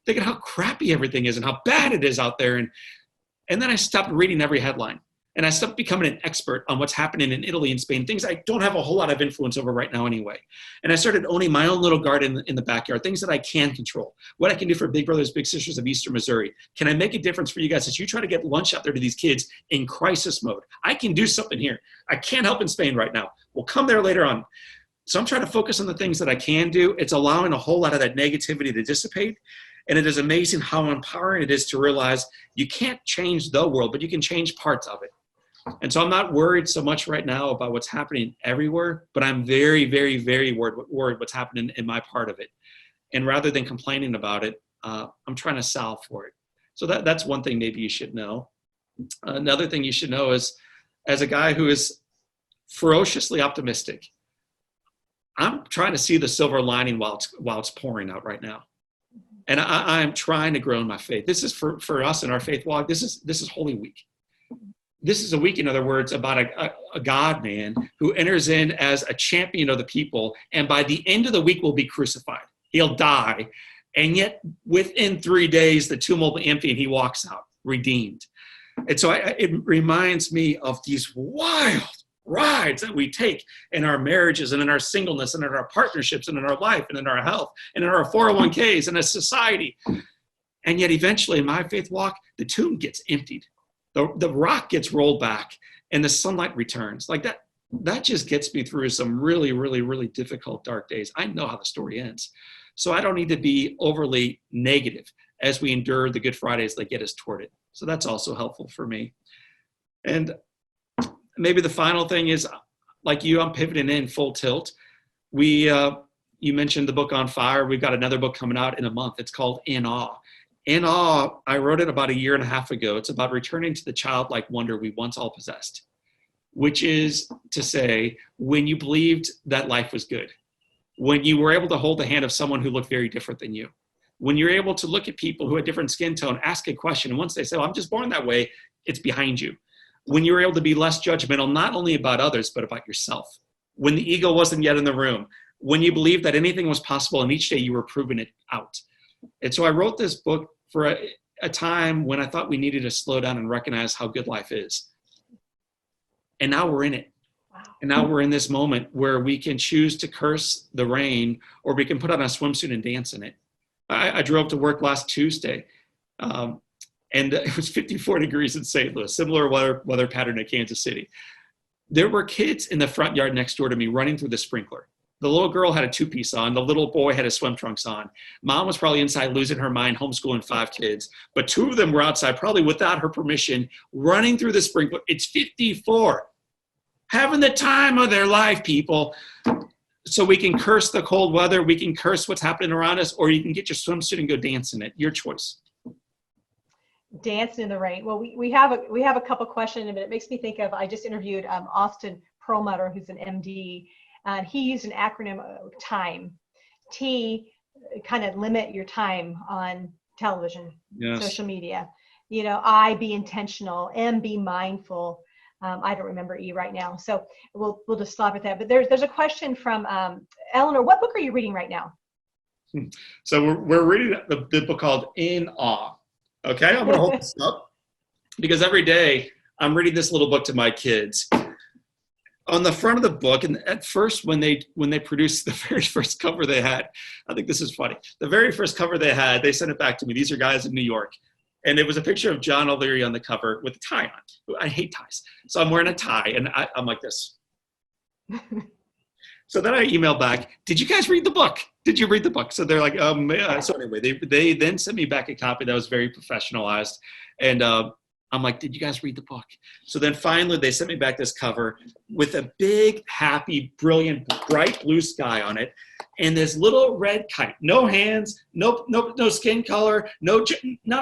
thinking how crappy everything is and how bad it is out there. And then I stopped reading every headline. And I stopped becoming an expert on what's happening in Italy and Spain, things I don't have a whole lot of influence over right now anyway. And I started owning my own little garden in the backyard, things that I can control, what I can do for Big Brothers Big Sisters of Eastern Missouri. Can I make a difference for you guys as you try to get lunch out there to these kids in crisis mode? I can do something here. I can't help in Spain right now. We'll come there later on. So I'm trying to focus on the things that I can do. It's allowing a whole lot of that negativity to dissipate. And it is amazing how empowering it is to realize you can't change the world, but you can change parts of it. And so I'm not worried so much right now about what's happening everywhere, but I'm very, very, very worried what's happening in my part of it. And rather than complaining about it, I'm trying to solve for it. So that's one thing maybe you should know. Another thing you should know is, as a guy who is ferociously optimistic, I'm trying to see the silver lining while it's pouring out right now. And I'm trying to grow in my faith. This is for us in our faith walk. This is Holy Week. This is a week, in other words, about a God man who enters in as a champion of the people, and by the end of the week will be crucified. He'll die, and yet within 3 days, the tomb will be empty, and he walks out, redeemed. And so it reminds me of these wild rides that we take in our marriages and in our singleness and in our partnerships and in our life and in our health and in our 401ks and as society. And yet eventually in my faith walk, the tomb gets emptied. The rock gets rolled back and the sunlight returns. Like that just gets me through some really, really, really difficult, dark days. I know how the story ends. So I don't need to be overly negative as we endure the Good Fridays that get us toward it. So that's also helpful for me. And maybe the final thing is, like you, I'm pivoting in full tilt. You mentioned the book On Fire. We've got another book coming out in a month. It's called In Awe. In Awe, I wrote it about 1.5 years ago. It's about returning to the childlike wonder we once all possessed, which is to say, when you believed that life was good, when you were able to hold the hand of someone who looked very different than you, when you're able to look at people who had different skin tone, ask a question, and once they say, oh, I'm just born that way, it's behind you. When you were able to be less judgmental, not only about others, but about yourself. When the ego wasn't yet in the room. When you believed that anything was possible, and each day you were proving it out. And so I wrote this book for a time when I thought we needed to slow down and recognize how good life is. And now we're in it. Wow. And now we're in this moment where we can choose to curse the rain, or we can put on a swimsuit and dance in it. I drove to work last Tuesday, and it was 54 degrees in St. Louis, similar weather pattern to Kansas City. There were kids in the front yard next door to me running through the sprinkler. The little girl had a two-piece on. The little boy had his swim trunks on. Mom was probably inside losing her mind, homeschooling 5 kids. But 2 of them were outside, probably without her permission, running through the sprinkler. It's 54. Having the time of their life, people. So we can curse the cold weather. We can curse what's happening around us, or you can get your swimsuit and go dance in it. Your choice. Dancing in the rain. Well, we have a couple questions, but it makes me think of, I just interviewed Austin Perlmutter, who's an MD. He used an acronym, TIME. T, kind of limit your time on television, yes. Social media. I, be intentional. M, be mindful. I don't remember E right now, so we'll just stop at that. But there's a question from Eleanor. What book are you reading right now? So we're reading the book called In Awe. Okay, I'm going to hold this up because every day I'm reading this little book to my kids. On the front of the book, and at first when they produced the very first cover they had, I think this is funny. The very first cover they had, they sent it back to me. These are guys in New York. And it was a picture of John O'Leary on the cover with a tie on. I hate ties. So I'm wearing a tie, and I'm like this. So then I emailed back, did you guys read the book? Did you read the book? So they're like, yeah. So anyway, they then sent me back a copy that was very professionalized. And I'm like, did you guys read the book? So then finally they sent me back this cover with a big, happy, brilliant, bright blue sky on it. And this little red kite, no hands, no skin color, none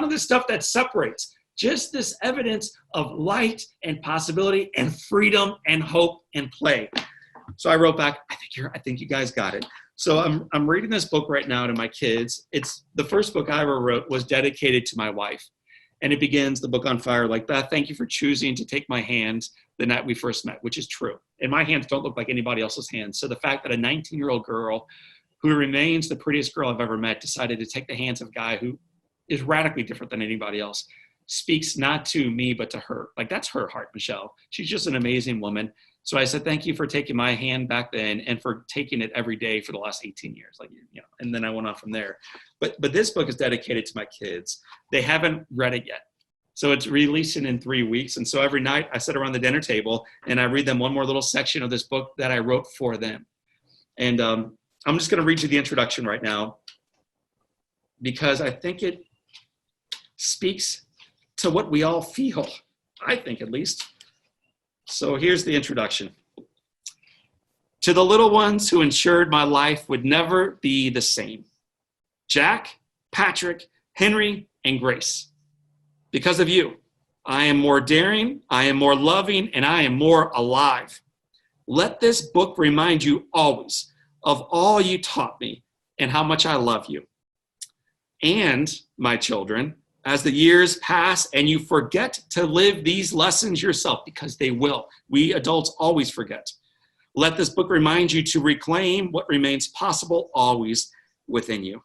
of this stuff that separates. Just this evidence of light and possibility and freedom and hope and play. So I wrote back, I think you guys got it. So I'm reading this book right now to my kids. It's the first book I ever wrote was dedicated to my wife. And it begins the book on fire like, Beth, thank you for choosing to take my hand the night we first met, which is true. And my hands don't look like anybody else's hands. So the fact that a 19-year-old girl who remains the prettiest girl I've ever met decided to take the hands of a guy who is radically different than anybody else speaks not to me, but to her. Like, that's her heart, Michelle. She's just an amazing woman. So I said, thank you for taking my hand back then and for taking it every day for the last 18 years. And then I went on from there. But this book is dedicated to my kids. They haven't read it yet. So it's releasing in 3 weeks. And so every night I sit around the dinner table and I read them one more little section of this book that I wrote for them. And I'm just going to read you the introduction right now because I think it speaks to what we all feel, I think at least. So here's the introduction. To the little ones who ensured my life would never be the same. Jack, Patrick, Henry, and Grace. Because of you, I am more daring, I am more loving, and I am more alive. Let this book remind you always of all you taught me and how much I love you. And, my children, as the years pass and you forget to live these lessons yourself, because they will. We adults always forget. Let this book remind you to reclaim what remains possible always within you.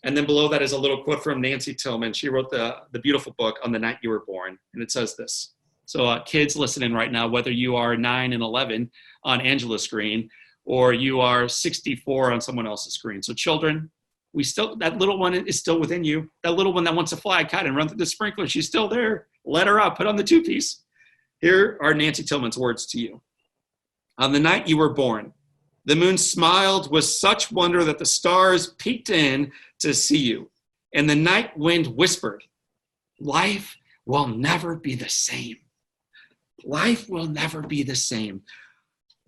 And then below that is a little quote from Nancy Tillman. She wrote the beautiful book On the Night You Were Born. And it says this. So kids listening right now, whether you are 9 and 11 on Angela's screen, or you are 64 on someone else's screen. So children, that little one is still within you. That little one that wants to fly a kite and run through the sprinkler, she's still there. Let her out, put on the 2-piece. Here are Nancy Tillman's words to you. On the night you were born, the moon smiled with such wonder that the stars peeked in to see you. And the night wind whispered, life will never be the same. Life will never be the same.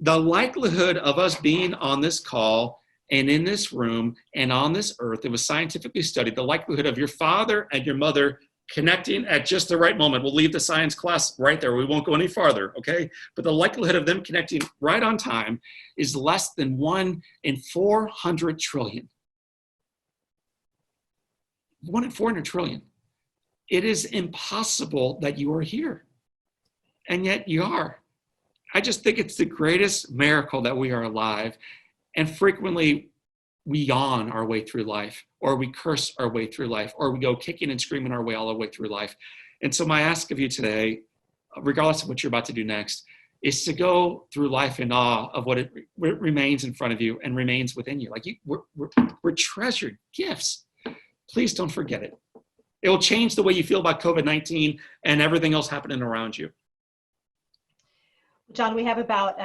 The likelihood of us being on this call and in this room and on this earth, it was scientifically studied, the likelihood of your father and your mother connecting at just the right moment. We'll leave the science class right there. We won't go any farther, okay? But the likelihood of them connecting right on time is less than 1 in 400 trillion. 1 in 400 trillion. It is impossible that you are here, and yet you are. I just think it's the greatest miracle that we are alive, and frequently we yawn our way through life, or we curse our way through life, or we go kicking and screaming our way all the way through life. And so my ask of you today, regardless of what you're about to do next, is to go through life in awe of what it remains in front of you and remains within you. Like we're treasured gifts. Please don't forget it. It will change the way you feel about COVID-19 and everything else happening around you. John, we have about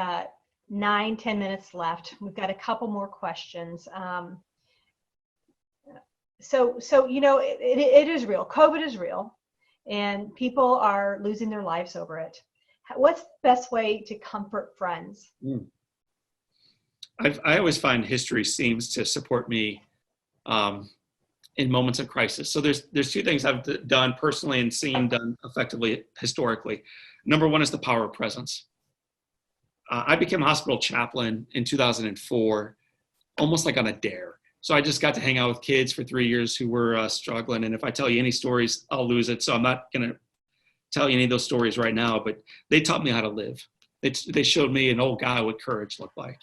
9-10 minutes left. We've got a couple more questions. So you know, it is real. COVID is real, and people are losing their lives over it. What's the best way to comfort friends? I always find history seems to support me in moments of crisis. So there's 2 things I've done personally and seen done effectively historically. Number 1 is the power of presence. I became a hospital chaplain in 2004, almost like on a dare. So I just got to hang out with kids for 3 years who were struggling. And if I tell you any stories, I'll lose it. So I'm not going to tell you any of those stories right now, but they taught me how to live. They showed me an old guy what courage looked like.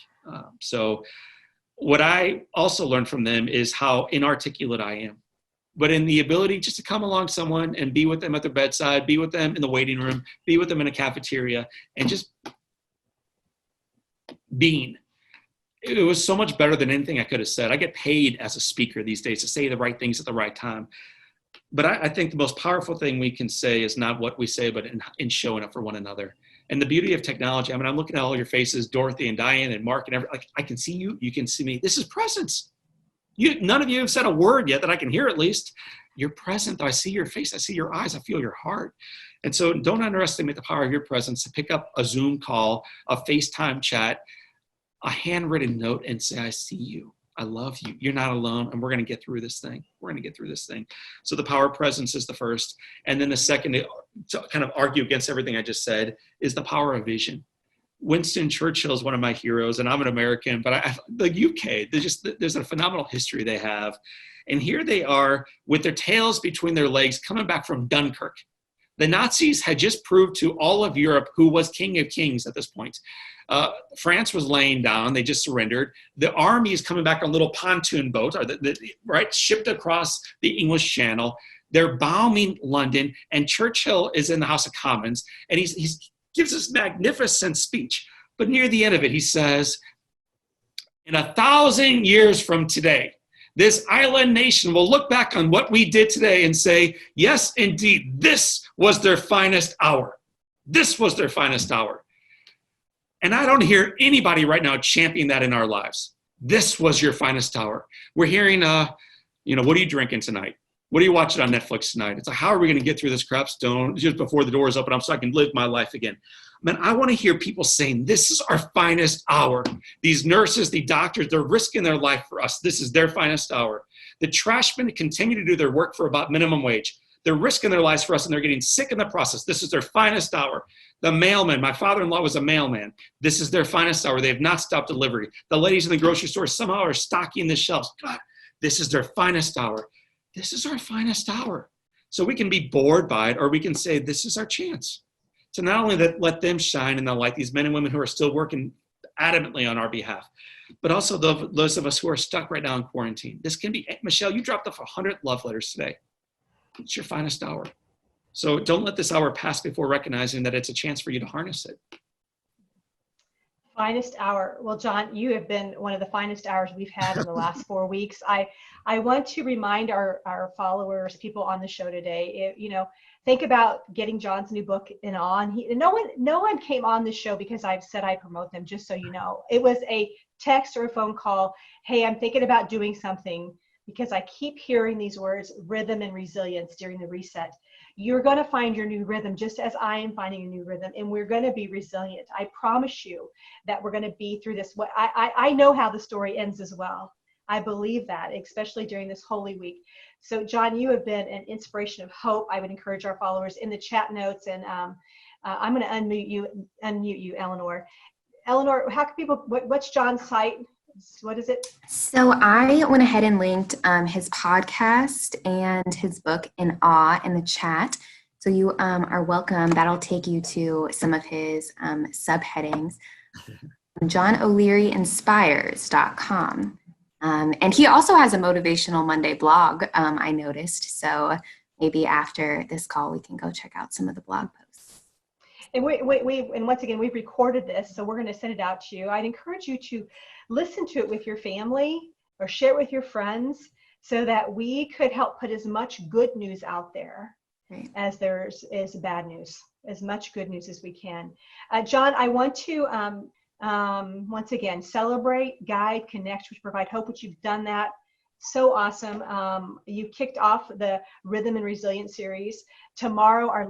So what I also learned from them is how inarticulate I am, but in the ability just to come along someone and be with them at their bedside, be with them in the waiting room, be with them in a cafeteria, and just being. It was so much better than anything I could have said. I get paid as a speaker these days to say the right things at the right time. But I think the most powerful thing we can say is not what we say, but in showing up for one another. And the beauty of technology, I mean, I'm looking at all your faces, Dorothy and Diane and Mark and everything. Like, I can see you, you can see me. This is presence. None of you have said a word yet that I can hear at least. You're present. I see your face. I see your eyes. I feel your heart. And so don't underestimate the power of your presence to pick up a Zoom call, a FaceTime chat, a handwritten note and say, I see you. I love you. You're not alone. And we're going to get through this thing. We're going to get through this thing. So the power of presence is the first. And then the second, to kind of argue against everything I just said, is the power of vision. Winston Churchill is one of my heroes, and I'm an American, but the UK, there's a phenomenal history they have. And here they are with their tails between their legs coming back from Dunkirk. The Nazis had just proved to all of Europe who was king of kings at this point. France was laying down. They just surrendered. The army is coming back on little pontoon boats, right, shipped across the English Channel. They're bombing London, and Churchill is in the House of Commons, and he gives this magnificent speech. But near the end of it, he says, in 1,000 years from today, this island nation will look back on what we did today and say, yes, indeed, this was their finest hour. This was their finest hour. And I don't hear anybody right now championing that in our lives. This was your finest hour. We're hearing, what are you drinking tonight? What are you watching on Netflix tonight? It's like, how are we going to get through this crap stone just before the doors open up so I can live my life again? Man, I want to hear people saying, this is our finest hour. These nurses, the doctors, they're risking their life for us. This is their finest hour. The trashmen continue to do their work for about minimum wage. They're risking their lives for us, and they're getting sick in the process. This is their finest hour. The mailman, my father-in-law was a mailman. This is their finest hour. They have not stopped delivery. The ladies in the grocery store somehow are stocking the shelves. God, this is their finest hour. This is our finest hour. So we can be bored by it, or we can say, this is our chance to not only let them shine in the light, these men and women who are still working adamantly on our behalf, but also those of us who are stuck right now in quarantine. This can be, Michelle, you dropped off 100 love letters today. It's your finest hour. So don't let this hour pass before recognizing that it's a chance for you to harness it. Finest hour. Well, John, you have been one of the finest hours we've had in the last 4 weeks. I want to remind our followers, people on the show today, think about getting John's new book in on. No one came on the show because I've said I promote them, just so you know. It was a text or a phone call. Hey, I'm thinking about doing something, because I keep hearing these words, rhythm and resilience, during the reset. You're going to find your new rhythm, just as I am finding a new rhythm, and we're going to be resilient. I promise you that we're going to be through this. I know how the story ends as well. I believe that, especially during this Holy Week. So John, you have been an inspiration of hope. I would encourage our followers in the chat notes, and I'm going to unmute you, Eleanor. Eleanor, how can people, what's John's site? What is it? So I went ahead and linked his podcast and his book In Awe in the chat. So you are welcome. That'll take you to some of his subheadings. JohnOlearyInspires.com. And he also has a Motivational Monday blog, I noticed. So maybe after this call, we can go check out some of the blog posts. And and once again, we've recorded this, so we're going to send it out to you. I'd encourage you to listen to it with your family or share it with your friends so that we could help put as much good news out there as there is bad news, as much good news as we can. John, I want to once again celebrate, guide, connect, which provide hope, which you've done that. So awesome. You kicked off the Rhythm and Resilience series. Tomorrow, our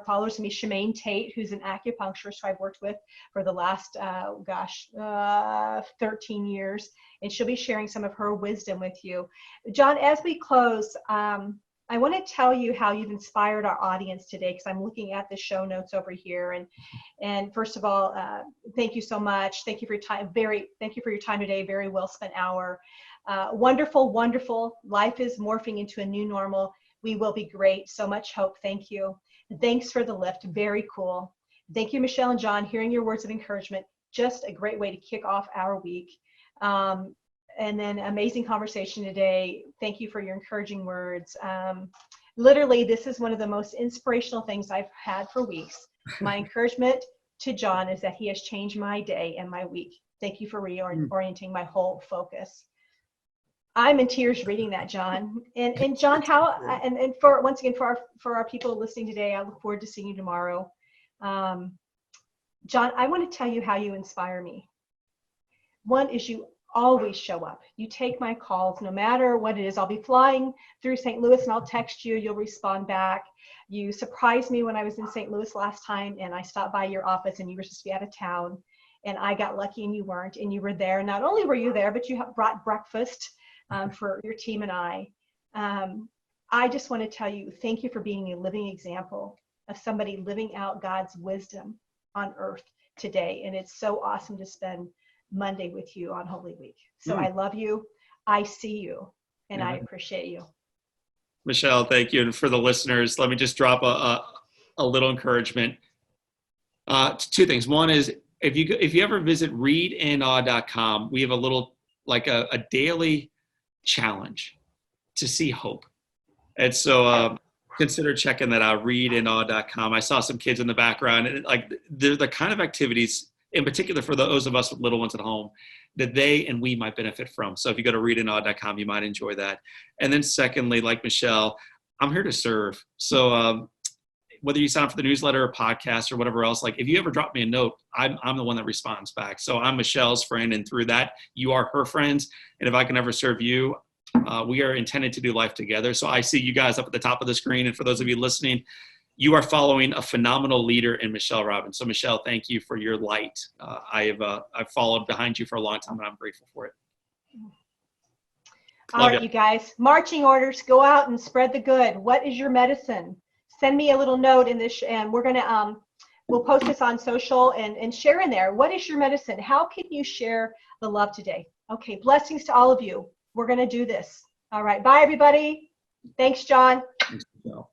followers will be Shemaine Tate, who's an acupuncturist who I've worked with for the last, 13 years. And she'll be sharing some of her wisdom with you. John, as we close, I want to tell you how you've inspired our audience today, because I'm looking at the show notes over here. And first of all, thank you so much. Thank you for your time. Thank you for your time today. Very well spent hour. Wonderful, wonderful. Life is morphing into a new normal. We will be great. So much hope. Thank you. Thanks for the lift. Very cool. Thank you, Michelle and John. Hearing your words of encouragement, just a great way to kick off our week. And then amazing conversation today. Thank you for your encouraging words. Literally, this is one of the most inspirational things I've had for weeks. My encouragement to John is that he has changed my day and my week. Thank you for reorienting my whole focus. I'm in tears reading that, John. And John, how and for once again for our people listening today, I look forward to seeing you tomorrow. John, I want to tell you how you inspire me. One is you always show up. You take my calls no matter what it is. I'll be flying through St. Louis and I'll text you. You'll respond back. You surprised me when I was in St. Louis last time and I stopped by your office and you were supposed to be out of town. And I got lucky and you weren't. And you were there. Not only were you there, but you brought breakfast for your team and I. I just want to tell you, thank you for being a living example of somebody living out God's wisdom on earth today. And it's so awesome to spend Monday with you on Holy Week. So I love you. I see you. And I appreciate you. Michelle, thank you. And for the listeners, let me just drop a little encouragement. Two things. One is, if you ever visit readinawe.com, we have a little, like a daily challenge to see hope. And so consider checking that out, readinawe.com. I saw some kids in the background, and they're the kind of activities, in particular for those of us with little ones at home, that they and we might benefit from. So if you go to readinawe.com, you might enjoy that. And then secondly, like Michelle, I'm here to serve. So whether you sign up for the newsletter or podcast or whatever else, like if you ever drop me a note, I'm the one that responds back. So I'm Michelle's friend, and through that, you are her friends. And if I can ever serve you, we are intended to do life together. So I see you guys up at the top of the screen. And for those of you listening, you are following a phenomenal leader in Michelle Robbins. So Michelle, thank you for your light. I've followed behind you for a long time, and I'm grateful for it. All right, you guys, marching orders, go out and spread the good. What is your medicine? Send me a little note in this, and we're gonna we'll post this on social and share in there. What is your medicine? How can you share the love today? Okay, blessings to all of you. We're gonna do this. All right, bye everybody. Thanks, John. Thanks, Michelle.